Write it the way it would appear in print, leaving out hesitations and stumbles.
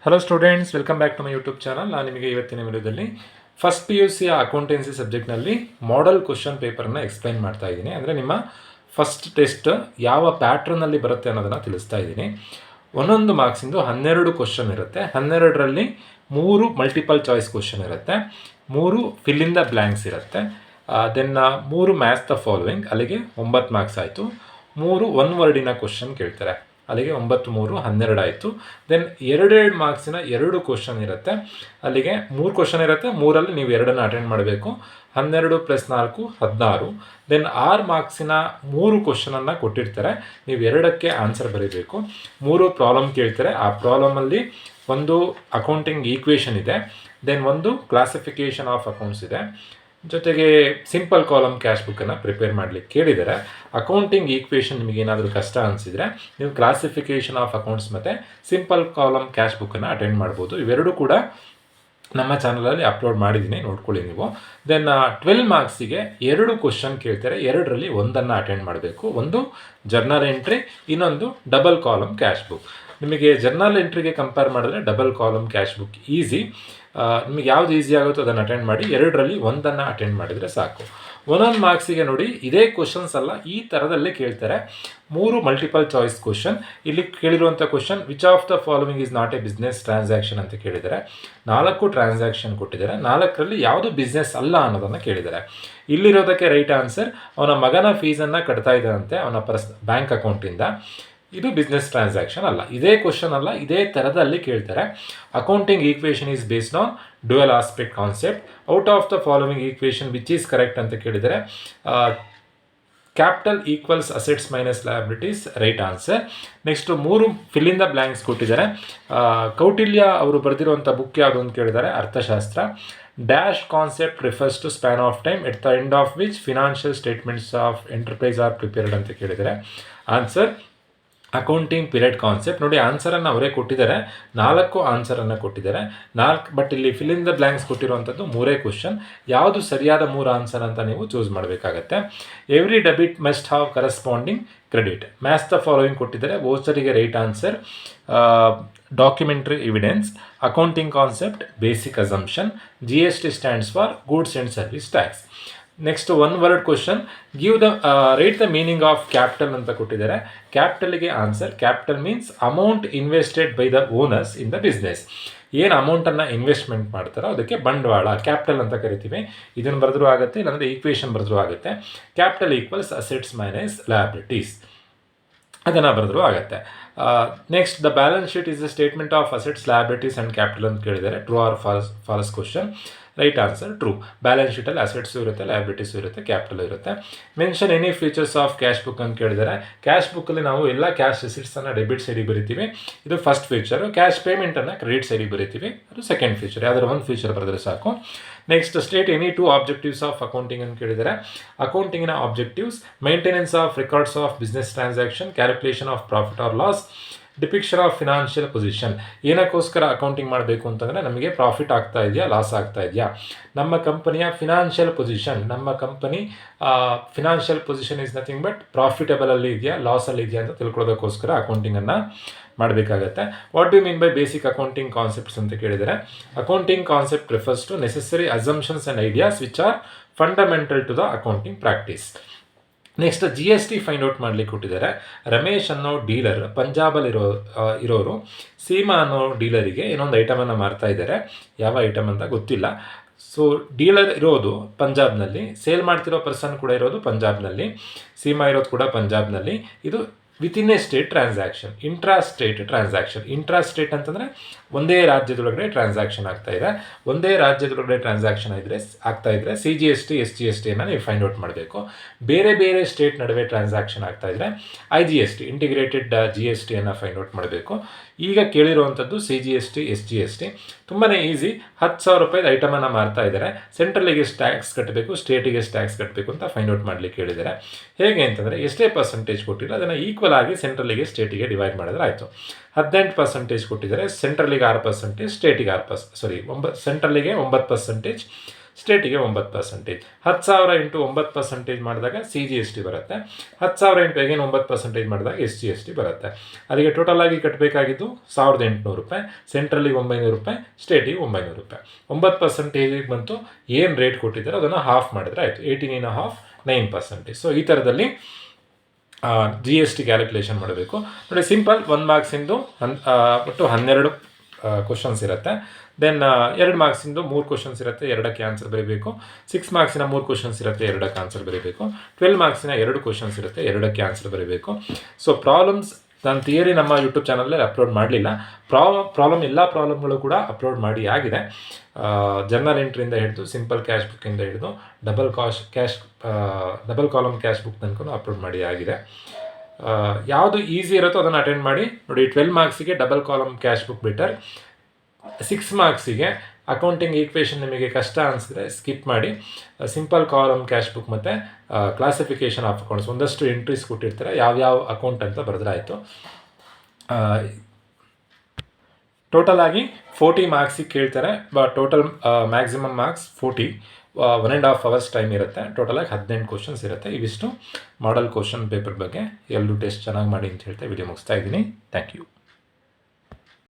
Hello students, welcome back to my YouTube channel. ನಾನು ನಿಮಗೆ ಇವತ್ತಿನ ವಿಡಿಯೋದಲ್ಲಿ ಫಸ್ಟ್ ಪಿ ಯು ಸಿಯ ಅಕೌಂಟೆನ್ಸಿ ಸಬ್ಜೆಕ್ಟ್ನಲ್ಲಿ ಮಾಡೆಲ್ ಕ್ವಶನ್ ಪೇಪರನ್ನು ಎಕ್ಸ್ಪ್ಲೈನ್ ಮಾಡ್ತಾ ಇದ್ದೀನಿ. ಅಂದರೆ ನಿಮ್ಮ ಫಸ್ಟ್ ಟೆಸ್ಟ್ ಯಾವ ಪ್ಯಾಟ್ರನ್ನಲ್ಲಿ ಬರುತ್ತೆ ಅನ್ನೋದನ್ನು ತಿಳಿಸ್ತಾ ಇದ್ದೀನಿ. ಒಂದೊಂದು ಮಾರ್ಕ್ಸಿಂದು 12 ಕ್ವಶನ್ ಇರುತ್ತೆ. 12ರಲ್ಲಿ 3 ಮಲ್ಟಿಪಲ್ ಚಾಯ್ಸ್ ಕ್ವಶನ್ ಇರುತ್ತೆ, 3 ಫಿಲ್ ಇನ್ ದ ಬ್ಲ್ಯಾಂಕ್ಸ್ ಇರುತ್ತೆ, ದೆನ್ 3 ಮ್ಯಾಚ್ ದ ಫಾಲೋವಿಂಗ್, ಅಲ್ಲಿಗೆ 9 ಮಾರ್ಕ್ಸ್ ಆಯಿತು. 3 ಒನ್ ವರ್ಡಿನ ಕ್ವಶನ್ ಕೇಳ್ತಾರೆ, ಅಲ್ಲಿಗೆ 9 3 12 ಆಯಿತು. ದೆನ್ 2 ಮಾರ್ಕ್ಸಿನ 2 ಕ್ವಶನ್ ಇರುತ್ತೆ, ಅಲ್ಲಿಗೆ 3 ಕ್ವಶನ್ ಇರುತ್ತೆ, 3ರಲ್ಲಿ ನೀವು 2 ಅಟೆಂಡ್ ಮಾಡಬೇಕು. 12 + 4 16. ದೆನ್ 6 ಮಾರ್ಕ್ಸಿನ 3 ಕ್ವಶನನ್ನು ಕೊಟ್ಟಿರ್ತಾರೆ, ನೀವು 2ಕ್ಕೆ ಆನ್ಸರ್ ಬರೀಬೇಕು. 3 ಪ್ರಾಬ್ಲಮ್ ಕೇಳ್ತಾರೆ, ಆ ಪ್ರಾಬ್ಲಮಲ್ಲಿ ಒಂದು ಅಕೌಂಟಿಂಗ್ ಈಕ್ವೇಷನ್ ಇದೆ, ದೆನ್ ಒಂದು ಕ್ಲಾಸಿಫಿಕೇಷನ್ ಆಫ್ ಅಕೌಂಟ್ಸ್ ಇದೆ, ಜೊತೆಗೆ ಸಿಂಪಲ್ ಕಾಲಮ್ ಕ್ಯಾಶ್ ಬುಕ್ಕನ್ನು ಪ್ರಿಪೇರ್ ಮಾಡಲಿಕ್ಕೆ ಕೇಳಿದರೆ. ಅಕೌಂಟಿಂಗ್ ಈಕ್ವೇಷನ್ ನಿಮಗೆ ಏನಾದರೂ ಕಷ್ಟ ಅನಿಸಿದರೆ ನೀವು ಕ್ಲಾಸಿಫಿಕೇಷನ್ ಆಫ್ ಅಕೌಂಟ್ಸ್ ಮತ್ತು ಸಿಂಪಲ್ ಕಾಲಮ್ ಕ್ಯಾಶ್ ಬುಕ್ಕನ್ನು ಅಟೆಂಡ್ ಮಾಡ್ಬೋದು. ಇವೆರಡೂ ಕೂಡ ನಮ್ಮ ಚಾನಲಲ್ಲಿ ಅಪ್ಲೋಡ್ ಮಾಡಿದ್ದೀನಿ, ನೋಡ್ಕೊಳ್ಳಿ ನೀವು. ದೆನ್ 12 ಮಾರ್ಕ್ಸಿಗೆ 2 ಕ್ವಶನ್ ಕೇಳ್ತಾರೆ, 2ರಲ್ಲಿ ಒಂದನ್ನು ಅಟೆಂಡ್ ಮಾಡಬೇಕು. ಒಂದು ಜರ್ನಲ್ ಎಂಟ್ರಿ, ಇನ್ನೊಂದು ಡಬಲ್ ಕಾಲಮ್ ಕ್ಯಾಶ್ ಬುಕ್. ನಿಮಗೆ ಜರ್ನಲ್ ಎಂಟ್ರಿಗೆ ಕಂಪೇರ್ ಮಾಡಿದ್ರೆ double column cash book easy. ನಿಮಗೆ ಯಾವ್ದು ಈಸಿ ಆಗುತ್ತೋ ಅದನ್ನು ಅಟೆಂಡ್ ಮಾಡಿ, 2ರಲ್ಲಿ ಒಂದನ್ನು ಅಟೆಂಡ್ ಮಾಡಿದರೆ ಸಾಕು. ಒಂದೊಂದು ಮಾರ್ಕ್ಸಿಗೆ ನೋಡಿ, ಇದೇ ಕ್ವಶನ್ಸ್ ಅಲ್ಲ, ಈ ಥರದಲ್ಲೇ ಕೇಳ್ತಾರೆ. 3 ಮಲ್ಟಿಪಲ್ ಚಾಯ್ಸ್ ಕ್ವಶನ್. ಇಲ್ಲಿ ಕೇಳಿರುವಂಥ question, which of the following is not a business transaction ಅಂತ ಕೇಳಿದ್ದಾರೆ. 4 ಟ್ರಾನ್ಸಾಕ್ಷನ್ ಕೊಟ್ಟಿದ್ದಾರೆ, 4ರಲ್ಲಿ ಯಾವುದು ಬಿಸ್ನೆಸ್ ಅಲ್ಲ ಅನ್ನೋದನ್ನು ಕೇಳಿದ್ದಾರೆ. ಇಲ್ಲಿರೋದಕ್ಕೆ ರೈಟ್ ಆನ್ಸರ್, ಅವನ ಮಗನ ಫೀಸನ್ನು ಕಟ್ತಾ ಇದ್ದಾನಂತೆ ಅವನ ಬ್ಯಾಂಕ್ ಅಕೌಂಟಿಂದ, ಇದು ಬಿಸ್ನೆಸ್ ಟ್ರಾನ್ಸಾಕ್ಷನ್ ಅಲ್ಲ. ಇದೇ ಕ್ವಶನ್ ಅಲ್ಲ, ಇದೇ ಥರದಲ್ಲಿ ಕೇಳ್ತಾರೆ. Accounting equation is based on dual aspect concept. Out of the following equation which is correct ಅಂತ ಕೇಳಿದರೆ capital equals assets minus liabilities, right answer. Next 3 fill in the blanks ಕೊಟ್ಟಿದ್ದಾರೆ. ಕೌಟಿಲ್ಯ ಅವರು ಬರೆದಿರುವಂಥ ಬುಕ್ ಯಾವುದು ಅಂತ ಕೇಳಿದ್ದಾರೆ, Arthashastra. Dash concept refers to span of time at the end of which financial statements of enterprise are prepared ಅಂತ ಕೇಳಿದ್ದಾರೆ. Answer accounting period concept. ನೋಡಿ, ಆನ್ಸರನ್ನು ಅವರೇ ಕೊಟ್ಟಿದ್ದಾರೆ, 4 ಆನ್ಸರನ್ನು ಕೊಟ್ಟಿದ್ದಾರೆ. ಬಟ್ ಇಲ್ಲಿ ಫಿಲ್ ಇನ್ ದ ಬ್ಲ್ಯಾಂಕ್ಸ್ ಕೊಟ್ಟಿರುವಂಥದ್ದು 3 ಕ್ವಶನ್. ಯಾವುದು ಸರಿಯಾದ 3 ಆನ್ಸರ್ ಅಂತ ನೀವು ಚೂಸ್ ಮಾಡಬೇಕಾಗತ್ತೆ. Every debit must have corresponding credit. Match the following ಕೊಟ್ಟಿದ್ದಾರೆ, ವೋಚರಿಗೆ right answer. Documentary evidence. Accounting concept, basic assumption. GST stands for goods and service tax. Next one word question, write the meaning of capital ಅಂತ ಕೊಟ್ಟಿದ್ದಾರೆ. ಕ್ಯಾಪಿಟಲ್ಗೆ answer, capital means amount invested by the owners in the business. ಏನು ಅಮೌಂಟನ್ನು investment ಮಾಡ್ತಾರೋ ಅದಕ್ಕೆ ಬಂಡವಾಳ, capital ಅಂತ ಕರಿತೀವಿ. ಇದನ್ನು ಬರೆದ್ರೂ ಆಗುತ್ತೆ, ಇಲ್ಲಾಂದರೆ ಈಕ್ವೇಷನ್ ಬರೆದ್ರೂ ಆಗುತ್ತೆ. Capital equals assets minus liabilities, ಅದನ್ನು ಬರೆದ್ರೂ ಆಗುತ್ತೆ. Next, the balance sheet is the statement of assets, liabilities and capital ಅಂತ ಕೇಳಿದ್ದಾರೆ. True or false question. Right answer true. Balance ಶೀಟಲ್ಲಿ ಅಸೆಟ್ಸು ಇರುತ್ತೆ, ಲಯಬಿಲಿಟೀಸು ಇರುತ್ತೆ, ಕ್ಯಾಪಿಟಲ್ ಇರುತ್ತೆ. Mention any features of cash book ಅಂತ ಕೇಳಿದ್ದಾರೆ. ಕ್ಯಾಶ್ ಬುಕ್ಕಲ್ಲಿ ನಾವು ಎಲ್ಲ ಕ್ಯಾಶ್ ರಿಸಿಟ್ಸನ್ನು ಡೆಬಿಟ್ ಸೈಡಿಗೆ ಬರಿತೀವಿ, ಇದು ಫಸ್ಟ್ ಫೀಚರು. ಕ್ಯಾಶ್ ಪೇಮೆಂಟನ್ನು ಕ್ರೆಡಿಟ್ ಸೈಡಿಗೆ ಬರಿತೀವಿ, ಅದು ಸೆಕೆಂಡ್ ಫೀಚರ್. ಯಾವ್ದಾದ್ರು ಒಂದು ಫೀಚರ್ ಬರೆದ್ರೆ ಸಾಕು. Next, state any 2 objectives of accounting ಅಂತ ಕೇಳಿದ್ದಾರೆ. ಅಕೌಂಟಿಂಗಿನ objectives, maintenance of records of business transaction, calculation of profit or loss, depiction of financial position. ಏನಕ್ಕೋಸ್ಕರ ಅಕೌಂಟಿಂಗ್ ಮಾಡಬೇಕು ಅಂತಂದರೆ, ನಮಗೆ ಪ್ರಾಫಿಟ್ ಆಗ್ತಾ ಇದೆಯಾ, ಲಾಸ್ ಆಗ್ತಾ ಇದೆಯಾ, ನಮ್ಮ ಕಂಪನಿಯ ಫಿನಾನ್ಷಿಯಲ್ ಪೊಸಿಷನ್, ನಮ್ಮ company financial position is nothing but ಪ್ರಾಫಿಟಬಲಲ್ಲಿ ಇದೆಯಾ, ಲಾಸಲ್ಲಿ ಇದೆಯಾ ಅಂತ ತಿಳ್ಕೊಳ್ಳೋದಕ್ಕೋಸ್ಕರ ಅಕೌಂಟಿಂಗನ್ನು ಮಾಡಬೇಕಾಗತ್ತೆ. What do mean by basic accounting concepts ಅಂತ ಕೇಳಿದರೆ, accounting concept refers to necessary assumptions and ideas which are fundamental to the accounting practice. Next, GST find out ಮಾಡಲಿಕ್ಕೆ ಕೊಟ್ಟಿದ್ದಾರೆ. ರಮೇಶ್ ಅನ್ನೋ ಡೀಲರ್ ಪಂಜಾಬಲ್ಲಿ ಇರೋರು ಸೀಮಾ ಅನ್ನೋ ಡೀಲರಿಗೆ ಇನ್ನೊಂದು ಐಟಮನ್ನು ಮಾರ್ತಾ ಇದ್ದಾರೆ. ಯಾವ ಐಟಮ್ ಅಂತ ಗೊತ್ತಿಲ್ಲ. ಸೊ ಡೀಲರ್ ಇರೋದು ಪಂಜಾಬ್ನಲ್ಲಿ, ಸೇಲ್ ಮಾಡ್ತಿರೋ ಪರ್ಸನ್ ಕೂಡ ಇರೋದು ಪಂಜಾಬ್ನಲ್ಲಿ, ಸೀಮಾ ಇರೋದು ಕೂಡ ಪಂಜಾಬ್ನಲ್ಲಿ. ಇದು within A state transaction, intra state transaction. Intra state ಅಂತಂದರೆ ಒಂದೇ ರಾಜ್ಯದೊಳಗಡೆ ಟ್ರಾನ್ಸಾಕ್ಷನ್ ಆಗ್ತಾಯಿದೆ. ಒಂದೇ ರಾಜ್ಯದೊಳಗಡೆ ಟ್ರಾನ್ಸಾಕ್ಷನ್ ಆಗ್ತಾ ಇದ್ದರೆ CGST SGSTಯನ್ನು ನೀವು ಫೈಂಡ್ ಔಟ್ ಮಾಡಬೇಕು. ಬೇರೆ ಬೇರೆ ಸ್ಟೇಟ್ ನಡುವೆ ಟ್ರಾನ್ಸಾಕ್ಷನ್ ಆಗ್ತಾಯಿದ್ರೆ IGST ಇಂಟಿಗ್ರೇಟೆಡ್ GSTಯನ್ನು ಫೈಂಡ್ ಔಟ್ ಮಾಡಬೇಕು. ಈಗ ಕೇಳಿರುವಂಥದ್ದು CGST SGST. ತುಂಬಾ ಈಸಿ. 10,000 ರೂಪಾಯಿದ ಐಟಮನ್ನು ಮಾರ್ತಾ ಇದ್ದಾರೆ, ಸೆಂಟ್ರಲಿಗೆ ಟ್ಯಾಕ್ಸ್ ಕಟ್ಟಬೇಕು, ಸ್ಟೇಟಿಗೆ ಟ್ಯಾಕ್ಸ್ ಕಟ್ಟಬೇಕು ಅಂತ ಫೈಂಡ್ ಔಟ್ ಮಾಡಲಿಕ್ಕೆ ಹೇಳಿದ್ದಾರೆ. ಹೇಗೆ ಅಂತಂದರೆ, ಎಷ್ಟೇ ಪರ್ಸೆಂಟೇಜ್ ಕೊಟ್ಟಿಲ್ಲ, ಅದನ್ನು ಈಕ್ವಲ್ ಆಗಿ ಸೆಂಟ್ರಲಿಗೆ ಸ್ಟೇಟಿಗೆ ಡಿವೈಡ್ ಮಾಡಿದ್ರೆ ಆಯಿತು. 18% ಕೊಟ್ಟಿದ್ದಾರೆ, ಸೆಂಟ್ರಲಿಗೆ 6%, ಸ್ಟೇಟಿಗೆ 6%, ಸೆಂಟ್ರಲಿಗೆ 9%, ಸ್ಟೇಟಿಗೆ 9%. 10,000 ಇಂಟು 9% ಮಾಡಿದಾಗ CGST ಬರುತ್ತೆ. 10,000 ಇಂಟು ಅಗೇನ್ 9% ಮಾಡಿದಾಗ SGST ಬರುತ್ತೆ. ಅದಕ್ಕೆ ಟೋಟಲ್ ಆಗಿ ಕಟ್ಟಬೇಕಾಗಿದ್ದು 1,800 ರೂಪಾಯಿ, ಸೆಂಟ್ರಲಿಗೆ 900 ರೂಪಾಯಿ, ಸ್ಟೇಟಿಗೆ 900 ರೂಪಾಯಿ. 9% ಬಂತು. ಏನು ರೇಟ್ ಕೊಟ್ಟಿದ್ದಾರೆ ಅದನ್ನು ಹಾಫ್ ಮಾಡಿದ್ರೆ ಆಯಿತು, 18.5 9%. ಸೊ ಈ ಥರದಲ್ಲಿ GST ಕ್ಯಾಲ್ಕುಲೇಷನ್ ಮಾಡಬೇಕು ನೋಡಿ. ಸಿಂಪಲ್ 1 ಮಾರ್ಕ್ಸಿಂದು ಒಟ್ಟು 12 ಕ್ವಶನ್ಸ್ ಇರುತ್ತೆ. ದೆನ್ 2 ಮಾರ್ಕ್ಸಿಂದು 3 ಕ್ವಶನ್ಸ್ ಇರುತ್ತೆ, 2ಕ್ಕೆ ಆನ್ಸರ್ ಬರೀಬೇಕು. 6 ಮಾರ್ಕ್ಸಿನ 3 ಕ್ವಶನ್ಸ್ ಇರುತ್ತೆ, 2ಕ್ಕೆ ಆನ್ಸರ್ ಬರೀಬೇಕು. 12 ಮಾರ್ಕ್ಸಿನ 2 ಕ್ವಶನ್ಸ್ ಇರುತ್ತೆ, 2ಕ್ಕೆ ಆನ್ಸರ್ ಬರೀಬೇಕು. ಸೊ ಪ್ರಾಬ್ಲಮ್ಸ್ ನಾನು ಥಿಯರಿ ನಮ್ಮ ಯೂಟ್ಯೂಬ್ ಚಾನಲಲ್ಲಿ ಅಪ್ಲೋಡ್ ಮಾಡಲಿಲ್ಲ. ಎಲ್ಲ ಪ್ರಾಬ್ಲಮ್ಗಳು ಕೂಡ ಅಪ್ಲೋಡ್ ಮಾಡಿ ಆಗಿದೆ. ಜರ್ನಲ್ ಎಂಟ್ರಿಯಿಂದ ಹಿಡಿದು ಸಿಂಪಲ್ ಕ್ಯಾಶ್ ಬುಕ್ಕಿಂದ ಹಿಡಿದು ಡಬಲ್ ಕಾಲಮ್ ಕ್ಯಾಶ್ ಬುಕ್ ತನಕ ಅಪ್ಲೋಡ್ ಮಾಡಿ ಆಗಿದೆ. ಯಾವುದು ಈಸಿ ಇರುತ್ತೋ ಅದನ್ನು ಅಟೆಂಡ್ ಮಾಡಿ ನೋಡಿ. 12 ಮಾರ್ಕ್ಸಿಗೆ double column cash book better. 6 ಮಾರ್ಕ್ಸಿಗೆ ಅಕೌಂಟಿಂಗ್ ಈಕ್ವೇಷನ್ ನಿಮಗೆ ಕಷ್ಟ ಅನಿಸಿದ್ರೆ ಸ್ಕಿಪ್ ಮಾಡಿ. ಸಿಂಪಲ್ ಕಾಲಮ್ ಕ್ಯಾಶ್ ಬುಕ್ ಮತ್ತು ಕ್ಲಾಸಿಫಿಕೇಷನ್ ಆಫ್ ಅಕೌಂಟ್ಸ್ ಒಂದಷ್ಟು ಎಂಟ್ರೀಸ್ ಕೊಟ್ಟಿರ್ತಾರೆ, ಯಾವ್ಯಾವ ಅಕೌಂಟ್ ಅಂತ ಬರೆದ್ರೆ ಆಯಿತು. ಟೋಟಲ್ ಆಗಿ 40 ಮಾರ್ಕ್ಸಿಗೆ ಕೇಳ್ತಾರೆ. Total maximum marks 40. 1.5 hours time ಇರುತ್ತೆ. ಟೋಟಲಾಗಿ 18 ಕ್ವಶನ್ಸ್ ಇರುತ್ತೆ. ಇವಿಷ್ಟು ಮಾಡಲ್ ಕ್ವಶನ್ ಪೇಪರ್ ಬಗ್ಗೆ. ಎಲ್ಲರೂ ಟೆಸ್ಟ್ ಚೆನ್ನಾಗಿ ಮಾಡಿ ಅಂತ ಹೇಳ್ತಾ ವಿಡಿಯೋ ಮುಗಿಸ್ತಾ ಇದ್ದೀನಿ. Thank you.